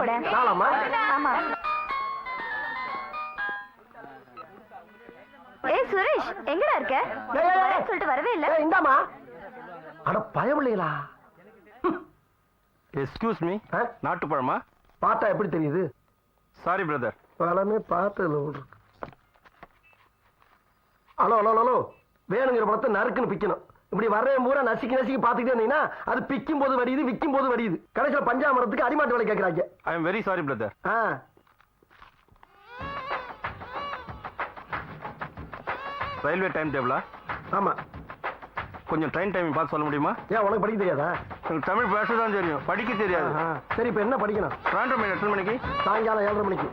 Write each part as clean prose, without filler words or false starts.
கூட நாளாமா? ஆமா. ஏய் சுரேஷ், எங்கடா இருக்க? வரேன்னு சொல்லிட்டு வரவே இல்ல. இந்தாமா. அட பயமில்லையா? Excuse me, நாட்டுப்பழமா? பார்த்தா எப்படி தெரியுது? Sorry brother. பழமே பார்த்ததுல ஓடு. ஹலோ ஹலோ ஹலோ, வேணுங்கிற பழத்தை நறுக்குன்னு பிக்கணும். இப்படி வர்றேன் பூரா நசுக்கி நசுக்கி பார்த்துக்கிட்டே இருந்தீங்கன்னா அது பிக்கும் போது வடியுது, விற்கும் போது வடியுது. கடைசியில் பஞ்சாமரத்துக்கு அடிமாட்டு வேலை கேட்கறாங்க. I am very sorry brother. Railway time டேபிளா? ஆமா. கொஞ்சம் ட்ரெயின் டைமிங் பார்த்து சொல்ல முடியுமா? ஏன் உனக்கு படிக்க தெரியாதா? எனக்கு தமிழ் பேச தான் தெரியும், படிக்க தெரியாது. சரி, இப்போ என்ன படிக்கணும்? ட்ராண்டோ எத்தனை மணிக்கு? சாயங்காலம் 7:30 மணிக்கு.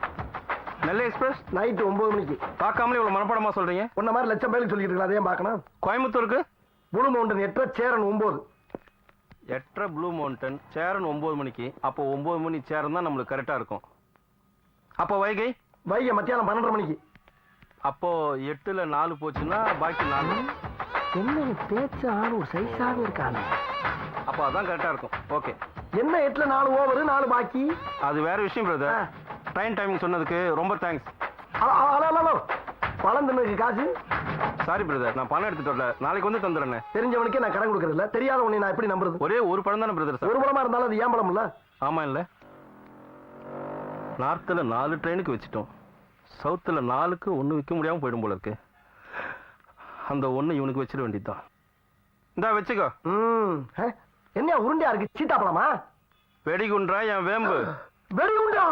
நெல்லை எக்ஸ்பிரஸ் நைட்டு 9 மணிக்கு. பார்க்காமலே இவ்வளோ மனப்பாடமா சொல்றீங்க? உன்ன மாதிரி லட்சம் பேருக்கு சொல்லிட்டு இருக்கலாம், அதையும் பார்க்கணும். கோயம்புத்தூருக்கு blue mountain 8 Cheran 9. 8 blue mountain Cheran 9 மணிக்கு. அப்போ 9 மணி சேரன் தான் நம்மளுக்கு கரெக்டா இருக்கும். அப்போ வைகை மத்தியானம் 12:30 மணிக்கு. அப்போ 8ல 4 போச்சுன்னா பாக்கி 4. என்ன பேச்சு ஆளு ஒரு சைஸாவே இருக்காங்க. அப்போ அதான் கரெக்டா இருக்கும். ஓகே. என்ன 8ல 4 ஓவர் 4 பாக்கி? அது வேற விஷயம் பிரதர். ட்ரெயின் டைமிங் சொன்னதுக்கு ரொம்ப தேங்க்ஸ். ஹலோ, பழம் தின்னதுக்கு காசு? சாரி பிரதர், நான் பணம் எடுத்துட்டு வரல, நாளைக்கு வந்து தந்துடுறேன். தெரிஞ்சவனுக்கே நான் கடன் கொடுக்கறது இல்ல, தெரியாத உன்னை நான் எப்படி நம்புறது? ஒரே ஒரு பழம் தானே பிரதர். ஒரு பழமா இருந்தாலும் அது ஏன் பழம் இல்ல? ஆமா இல்ல. நார்த்ல 4 ட்ரெயினுக்கு வச்சுட்டோம், சவுத்துல 4க்கு 1 விற்க முடியாம போயிடும் போல இருக்கு. அந்த 1 இவனுக்கு வச்சிட வேண்டியதுதான். இந்தா வச்சுக்கோ. என்ன உருண்டையா இருக்கு? சீத்தாப்பழமா? வெடிகுன்றா என் வேம்பு. வெடிகுண்டா?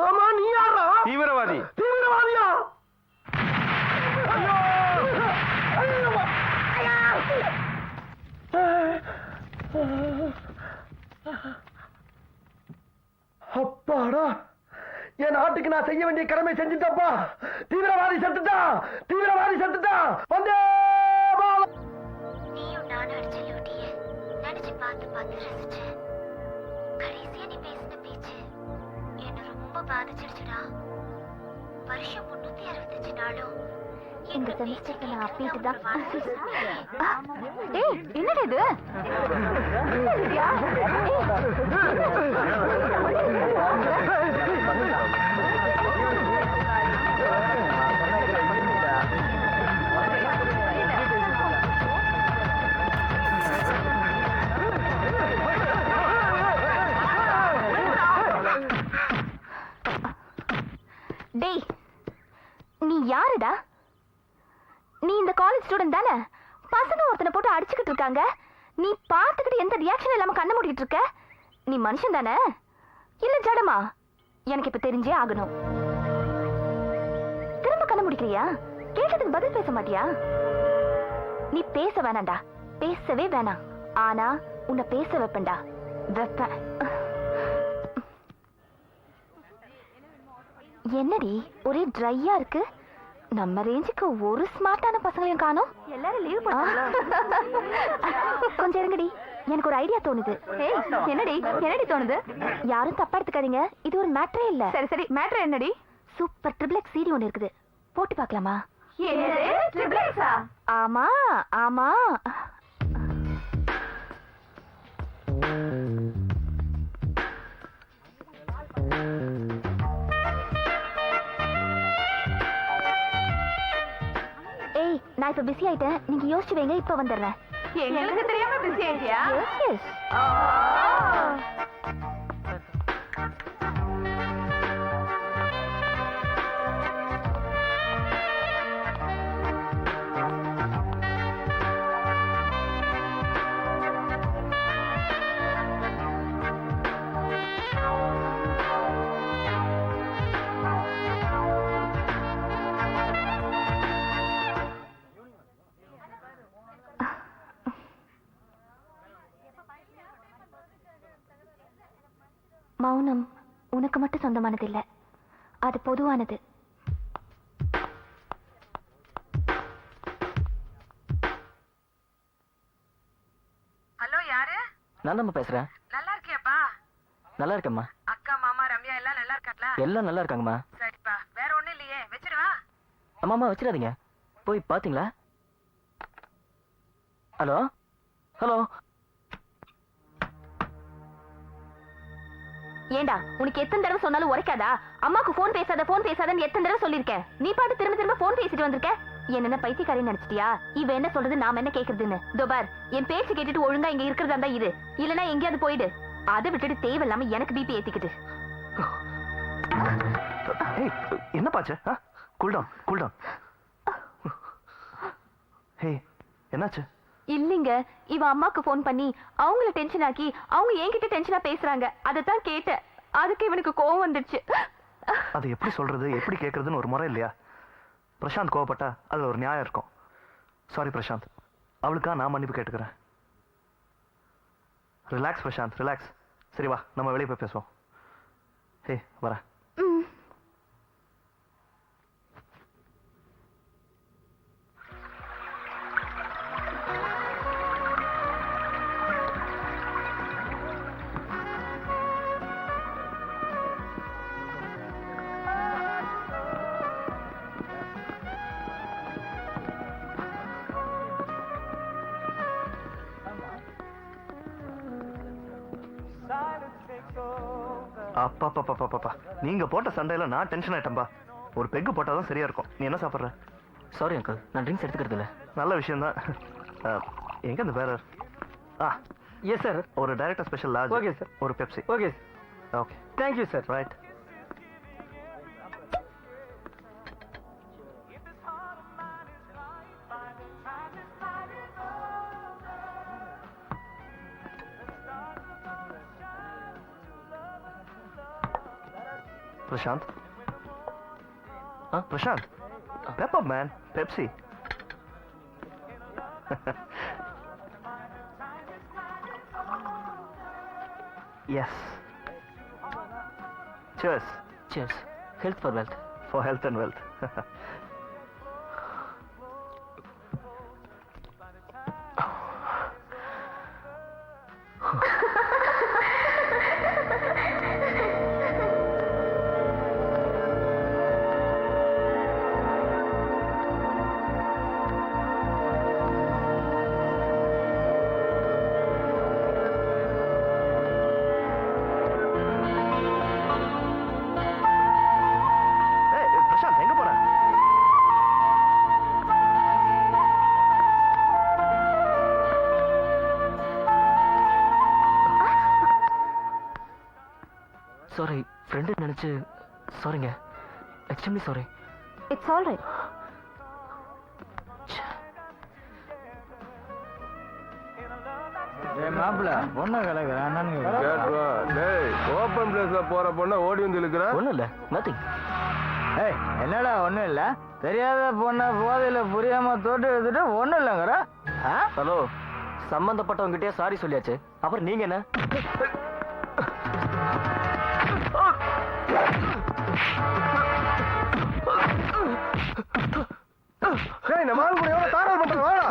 ஆமா, நீ யாரா? தீவிரவாதி. தீவிரவாதியா? அப்பாடா, என் நாட்டுக்கு நான் செய்ய வேண்டிய கடமை செஞ்சுட்டப்பா. தீவிரவாதி செத்துட்டான், தீவிரவாதி செத்துட்டான். வந்தே நீயும் நானும் அடிச்ச லூட்டிய நினைச்சு பார்த்து பார்த்து ரசிச்சேன். கடைசியா நீ பேசின பேச்சு என்ன ரொம்ப பாதிச்சிருச்சுடா. வருஷம் 365 நாளும் இந்த செமஸ்டருக்கு நான் அப்பீட்டு தான். ஏய், என்னடா இது? டேய், நீ யாருடா? நீ இந்த காலேஜ் ஸ்டூடெண்ட் தானே? பசங்க ஒருத்தனை போட்டு அடிச்சுக்கிட்டு இருக்காங்க, நீ பார்த்துக்கிட்டு எந்த ரியாக்ஷன் இல்லாம கண்ண மூடிட்டு இருக்க. நீ மனுஷன் தானே இல்ல ஜடமா? எனக்கு இப்ப தெரிஞ்சே ஆகணும். திரும்ப கண்ண முடிக்கிறியா? கேட்டதுக்கு பதில் பேச மாட்டியா? நீ பேச வேணாண்டா, பேசவே வேணாம். ஆனா உன்னை பேச வைப்பேன்டா, வைப்பேன். என்னடி ஒரே ட்ரையா இருக்கு? நம்ம ரேஞ்சுக்கு ஒரு ஸ்மார்ட்டான பசங்களையும் காணோம். எல்லாரும் லீவ் பண்ணாங்களா? கொஞ்சம் இருங்கடி, எனக்கு ஒரு ஐடியா தோணுது. என்னடி தோணுது? யாரும் தப்பா எடுத்துக்காதீங்க, இது ஒரு மேட்டரே இல்ல. சரி சரி, மேட்டர் என்னடி? சூப்பர் ட்ரிபிள் CD ஒன்னு இருக்குது, போட்டு பார்க்கலாமா? ஆமா ஆமா. ஏய், நான் இப்ப பிஸி ஆயிட்டேன், நீங்க யோசிச்சு வைங்க, இப்ப வந்துடுறேன். எங்களுக்கு தெரியாம பிஸி ஆயிட்டியா? எஸ். மௌனம் உனக்கு மட்டும் சொந்தமானது இல்ல, அது பொதுவானது. ஹலோ, யாரு? நான் தான் பேசுறேன். நல்லா இருக்கியாப்பா? நல்லா இருக்கேம்மா. அக்கா மாமா ரம்யா எல்லாம் நல்லா இருக்காங்களா? எல்லாம் நல்லா இருக்காங்கம்மா. சரிப்பா, வேற ஒண்ணும் இல்லையே, வச்சிடுவா? அம்மா வச்சிடாதீங்க, போய் பாத்தீங்களா? ஹலோ ஹலோ, ஏண்டா உனக்கு எத்தனை தடவை சொன்னாலும் உரைக்காதா? அம்மாக்கு போன் பேசாதன்னு எத்தனை தடவை சொல்லிருக்கேன். நீ பாட்டு திரும்ப திரும்ப போன் பேசிட்டு வந்திருக்க. என்ன பைத்தியக்காரி நினைச்சிட்டியா? இவ என்ன சொல்றது, நாம என்ன கேக்குறதுன்னு? தோபார், என் பேச்சு கேட்டுட்டு ஒழுங்கா இங்க இருக்கிறதா இருந்தா இரு, இல்லனா எங்கேயாவது போயிடு. அதை விட்டுட்டு தேவையில்லாம எனக்கு பிபி ஏத்திக்கிட்டு. என்ன பாச்சு? Cool down. ஹே, என்னாச்சு? இல்லைங்க, இவ அம்மாக்கு போன் பண்ணி அவங்கள டென்ஷன் ஆக்கி அவங்க என்கிட்ட டென்ஷனா பேசுறாங்க. அதைத்தான் கேட்டேன். அதுக்கு இவனுக்கு கோவம் வந்துடுச்சு. அது எப்படி சொல்றது, எப்படி கேட்கறதுன்னு ஒரு முறை இல்லையா? பிரசாந்த் கோவப்பட்டா அதுல ஒரு நியாயம் இருக்கும். சாரி பிரசாந்த், அவளுக்கா நான் மன்னிப்பு கேட்டுக்கிறேன். Relax Prashant, relax. சரி வா, நம்ம வெளியே போய் பேசுவோம். ஹே, வரேன். அப்பா, நீங்க போட்ட சண்டையில நான் டென்ஷன் ஆயிட்டேன்பா. ஒரு பெக்கு போட்டாதான் சரியா இருக்கும். நீ என்ன சாப்பிடுற? சாரி அங்கிள், நான் ட்ரிங்க்ஸ் எடுத்துக்கிறது இல்லை. நல்ல விஷயம் தான். எங்க இந்த வேற? Yes sir. ஒரு director special large. Okay sir. ஒரு Pepsi. Okay okay, thank you sir. Right. Prasanth, Prasanth, pepper man, Pepsi. Yes. Cheers. Cheers. Health for wealth. For health and wealth. Sorry, friend நினைச்சு சாரிங்க. Extremely sorry. It's all right. மாப்பிள்ள பொண்ணை கலக்குறான். Open பிளேஸ்ல போற பொண்ணை ஓடி வந்து இழுக்கிற. ஒன்றும் இல்லை, நத்திங். ஏய், என்னடா ஒன்றும் இல்லை, தெரியாத பொண்ணை போதையில புரியாம தோட்டு எடுத்துட்டு ஒன்றும் இல்லைங்கிற. ஹலோ, சம்பந்தப்பட்டவங்கிட்டே சாரி சொல்லியாச்சு, அப்புறம் நீங்க என்ன? நம்ம ஆள் கூட எவ்வளவு தாராளம் பண்ற வாடா.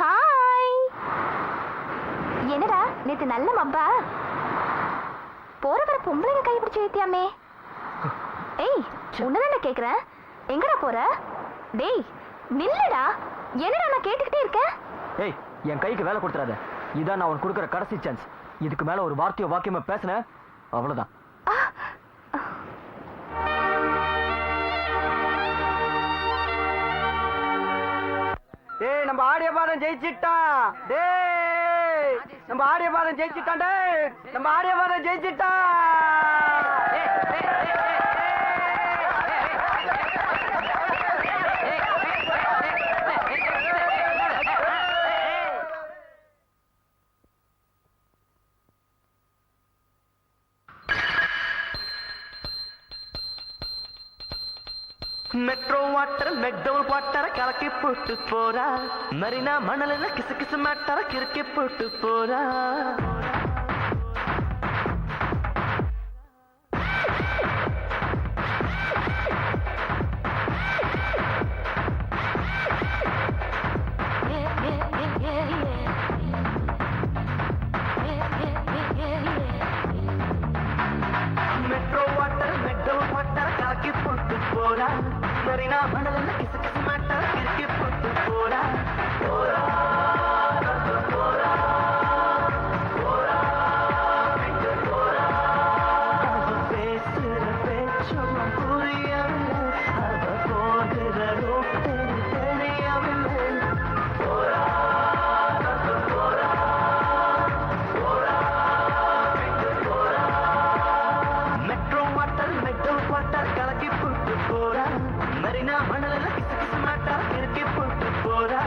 ஹாய். என்னடா நேத்து நல்ல மப்பா? போற வர பொம்பளைங்க கை பிடிச்சு வைத்தியாமே. ஏய் உன்னதான் கேக்குறேன், எங்கடா போற? டேய் நில்லுடா, என்னடா நான் கேட்டுக்கிட்டே இருக்கேன். ஏய் என் கைக்கு வேலை கொடுத்துறாத. இதான் நான் உனக்கு கொடுக்குற கடைசி சான்ஸ். இதுக்கு மேல ஒரு வார்த்தையோ வாக்கியமா பேசுன அவ்வளவுதான். டேய் நம்ம ஆடிய பாதம் ஜெயிச்சிட்டான். டேய் நம்ம ஆடிய பாதம் ஜெயிச்சிட்டான். டேய் நம்ம ஆடிய பாதம் ஜெயிச்சிட்டான். மெட்ரோ வாட்டர் மெக்டவுல் வாட்டர் கலக்கி போட்டு போறா. மரினா மணல கிசு கிசு மாட்டார கிறுக்கி போட்டு போறா. மெட்ரோ வாட்டர் மெக்டவுல் வாட்டர் கலக்கி போட்டு போறா. மரினா மணல கிசு கிசு மாட்டார கிறுக்கி போட்டு போறா. போறா போறா போறா போறா. அவ பேசுற பேச்சும் புரியவில்லை. அவ போகிற ரோட்டு தெரியவில்லை. போறா போறா போறா போறா. மெட்ரோ வாட்டர் மெக்டவுல் வாட்டர் கலக்கி போட்டு போறா. மரினா மணல கிசு கிசு மாட்டார கிறுக்கி போட்டு போறா.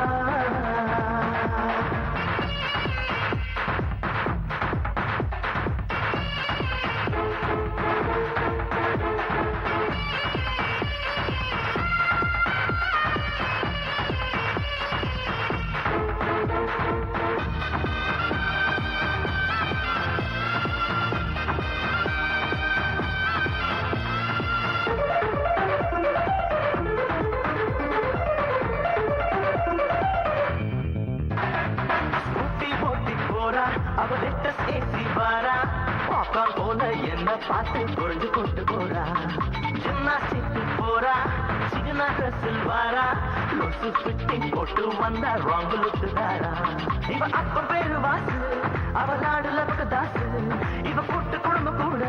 ஸ்கூட்டி ஓட்டி போறா. அவ லேட்டஸ்ட் ஏசி பாரா. பாப்பான் போல என்ன பார்த்து பொழுது கொண்டு போறா. ஜிம்னாஸ்டிக் போறா. சிகனா ட்ரெஸ்ஸில் வாரா. லூசு ஃபிட்டிங் போட்டு வந்தா ராங் லுட்டுதாரா. இவ அப்ப பேரு வாசு. அவ நாடுல தாசு. இவ கூட்டு குடும்பம் கூட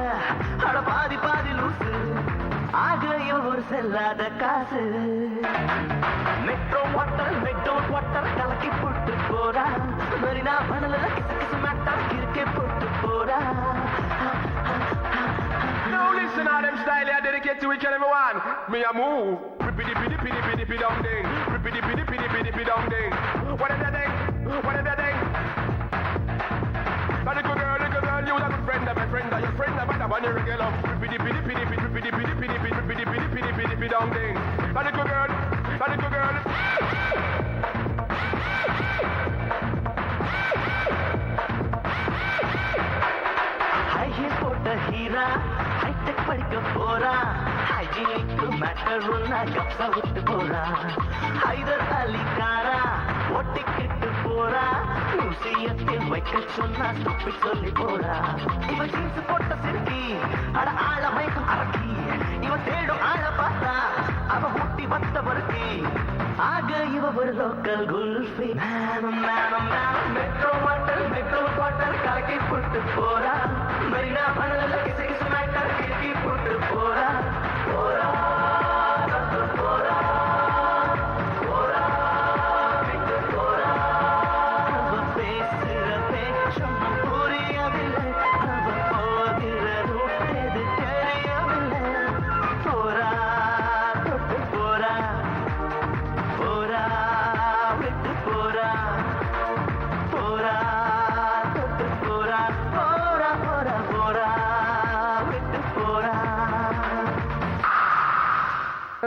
அட பாதி பாதி லூசு. ஆக இவ ஒரு செல்லாத காசு. மெட்ரோ வாட்டர் மெக்டவுல் வாட்டர் கலக்கி போட்டு போறா. மரினா மணல கிசு கிசு மாட்டார கிறுக்கி போட்டு போறா. Now listen to them style I dedicate to each and every one. Me a move. Rippity pity pity pity pity down ding. Rippity pity pity pity pity down ding. What is that thing? What is that thing? Now little girl, you a good friend of my friend of your friend of mine. When you regular. Rippity pity pity pity pity pity pity pity pity pity pity pity pity down ding. Now little girl, now little girl. High heels போட்ட Heera. Hitech படிக்க போறா. Hygienic matter ஒன்னா கப்சா விட்டு போறா. ஹைதர் அலி காரா. ஒட்டிக்கிட்டு போறா. மியூசியத்தில் வைக்க சொன்னா துப்பி சொல்லி போறா. இவ ஜீன்ஸ் போட்ட சிறுக்கி. அட ஆள மயக்கம் அரக்கி. இவ தேடும் ஆள பார்த்தா அவ ஊட்டி வந்த பொறுக்கி. ஆக இவ ஒரு local kulfi. Metro water metro water கலக்கி போட்டு போறா. மரினா மணல கிசு கிசு